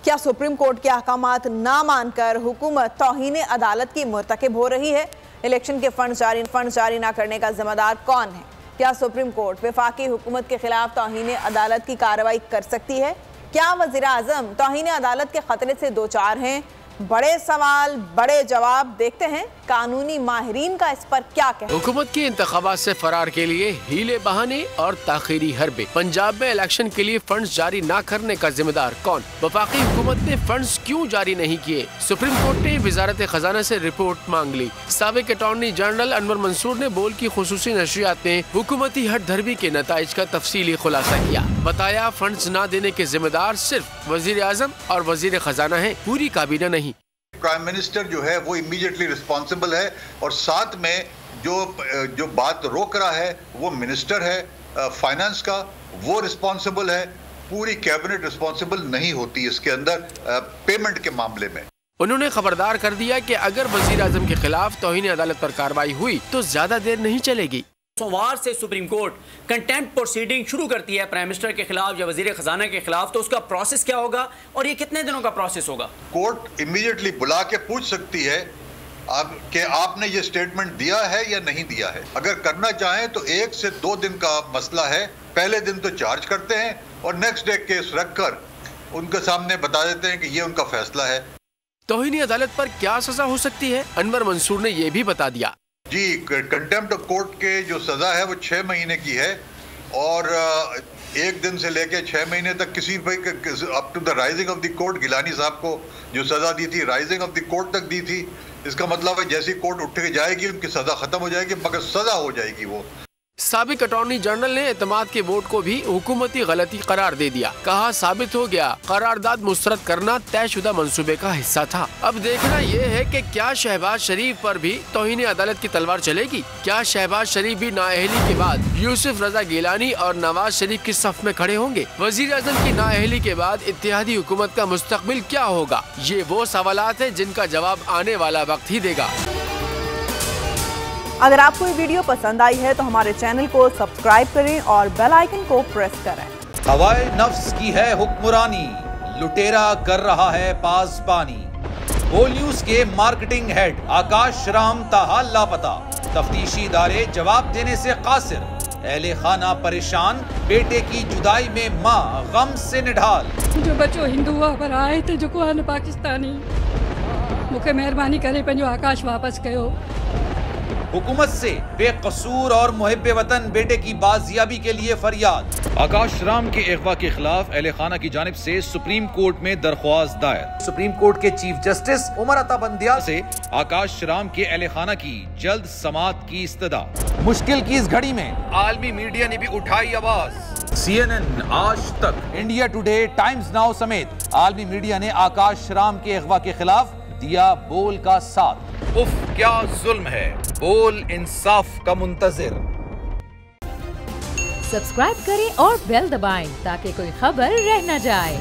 क्या supreme court के अहकामात ना मानकर हुकूमत तौहीन अदालत की मुर्तकिब हो रही है? इलेक्शन के फंड जारी ना करने का जिम्मेदार कौन है? क्या सुप्रीम कोर्ट वफाकी हुकूमत के खिलाफ तौहीन अदालत की कार्रवाई कर सकती है? क्या वज़ीर आज़म तौहीन अदालत के खतरे से दो चार हैं? बड़े सवाल बड़े जवाब। देखते हैं कानूनी माहिरीन का इस पर क्या कहना। हुकूमत की इंतखाबात से फरार के लिए हीले बहाने और ताखीरी हरबे। पंजाब में इलेक्शन के लिए फंड्स जारी न करने का जिम्मेदार कौन? वफाकी हुकूमत ने फंड्स क्यों जारी नहीं किए? सुप्रीम कोर्ट ने वजारत खजाना से रिपोर्ट मांग ली। साबिक अटॉर्नी जनरल अनवर मंसूर ने बोल की खुसूसी नशरियात में हुकूमती हट धर्मी के नताइज का तफसीली खुलासा किया। बताया फंड्स न देने के जिम्मेदार सिर्फ वजीर आजम और वजीर खजाना है, पूरी काबीना नहीं। प्राइम मिनिस्टर जो है वो इमीडिएटली रिस्पॉन्सिबल है और साथ में जो बात रोक रहा है वो मिनिस्टर है फाइनेंस का, वो रिस्पॉन्सिबल है। पूरी कैबिनेट रिस्पॉन्सिबल नहीं होती इसके अंदर पेमेंट के मामले में। उन्होंने खबरदार कर दिया कि अगर वजीर आजम के खिलाफ तौहीन अदालत पर कार्रवाई हुई तो ज्यादा देर नहीं चलेगी। सोमवार से सुप्रीम कोर्ट कंटेम्प्ट प्रोसीडिंग शुरू करती है प्राइम मिनिस्टर के खिलाफ या वजीर खजाना के खिलाफ, तो उसका प्रोसेस क्या होगा और ये कितने दिनों का प्रोसेस होगा? कोर्ट इमीडिएटली बुला के पूछ सकती है कि आपने ये स्टेटमेंट दिया है या नहीं दिया है। अगर करना चाहें तो 1 से 2 दिन का मसला है। पहले दिन तो चार्ज करते हैं और नेक्स्ट डे केस रखकर उनके सामने बता देते हैं कि ये उनका फैसला है। तौहीन अदालत पर क्या सजा हो सकती है? अनवर मंसूर ने ये भी बता दिया। जी, कंटेम्प्ट ऑफ कोर्ट के जो सजा है वो 6 महीने की है और 1 दिन से लेके 6 महीने तक किसी भी up to the rising of the court. Gilani साहब को जो सजा दी थी राइजिंग ऑफ द कोर्ट तक दी थी। इसका मतलब है जैसी कोर्ट उठ के जाएगी उनकी सजा खत्म हो जाएगी, मगर सजा हो जाएगी वो। साबिक अटॉर्नी जनरल ने एतमाद के वोट को भी हुकूमती गलती करार दे दिया। कहा साबित हो गया करारदाद मुस्तरद करना तयशुदा मंसूबे का हिस्सा था। अब देखना ये है कि क्या शहबाज शरीफ पर भी तौहीन अदालत की तलवार चलेगी? क्या शहबाज शरीफ भी नाअहली के बाद यूसुफ रजा गिलानी और नवाज शरीफ की सफ में खड़े होंगे? वजीर आजम की नाअहली के बाद इत्तेहादी हुकूमत का मुस्तकबिल क्या होगा? ये वो सवालात है जिनका जवाब आने वाला वक्त ही देगा। अगर आपको ये वीडियो पसंद आई है तो हमारे चैनल को सब्सक्राइब करें और बेल आइकन को प्रेस करें। हवाए नफ्स की है हुक्मरानी, लुटेरा कर रहा है पासबानी। बोल न्यूज के मार्केटिंग हेड आकाश राम ताहा लापता, तफ्तीशी इदारे जवाब देने से कासिर। अहले खाना परेशान, बेटे की जुदाई में माँ गम से निढाल। जो बच्चो हिंदू हुआ पर आए थे जो को पाकिस्तानी, मुझे मेहरबानी करे पंहिंजो आकाश वापस कयो। हुकूमत से बेकसूर और मुहिब्बे वतन बेटे की बाजियाबी के लिए फरियाद। आकाश राम के अगवा के खिलाफ अहले खाना की जानिब से सुप्रीम कोर्ट में दरख्वास्त दायर। सुप्रीम कोर्ट के चीफ जस्टिस उमर अता बंदियाल से आकाश राम के अहले खाना की जल्द समाअत की इस्तदा। मुश्किल की इस घड़ी में आलमी मीडिया ने भी उठाई आवाज। CNN, आज तक, इंडिया टुडे, टाइम्स नाउ समेत आलमी मीडिया ने आकाश राम के अगवा के खिलाफ दिया बोल का साथ। उफ क्या जुल्म है, बोल इंसाफ का मुंतजिर। सब्सक्राइब करें और बेल दबाएं ताकि कोई खबर रह न जाए।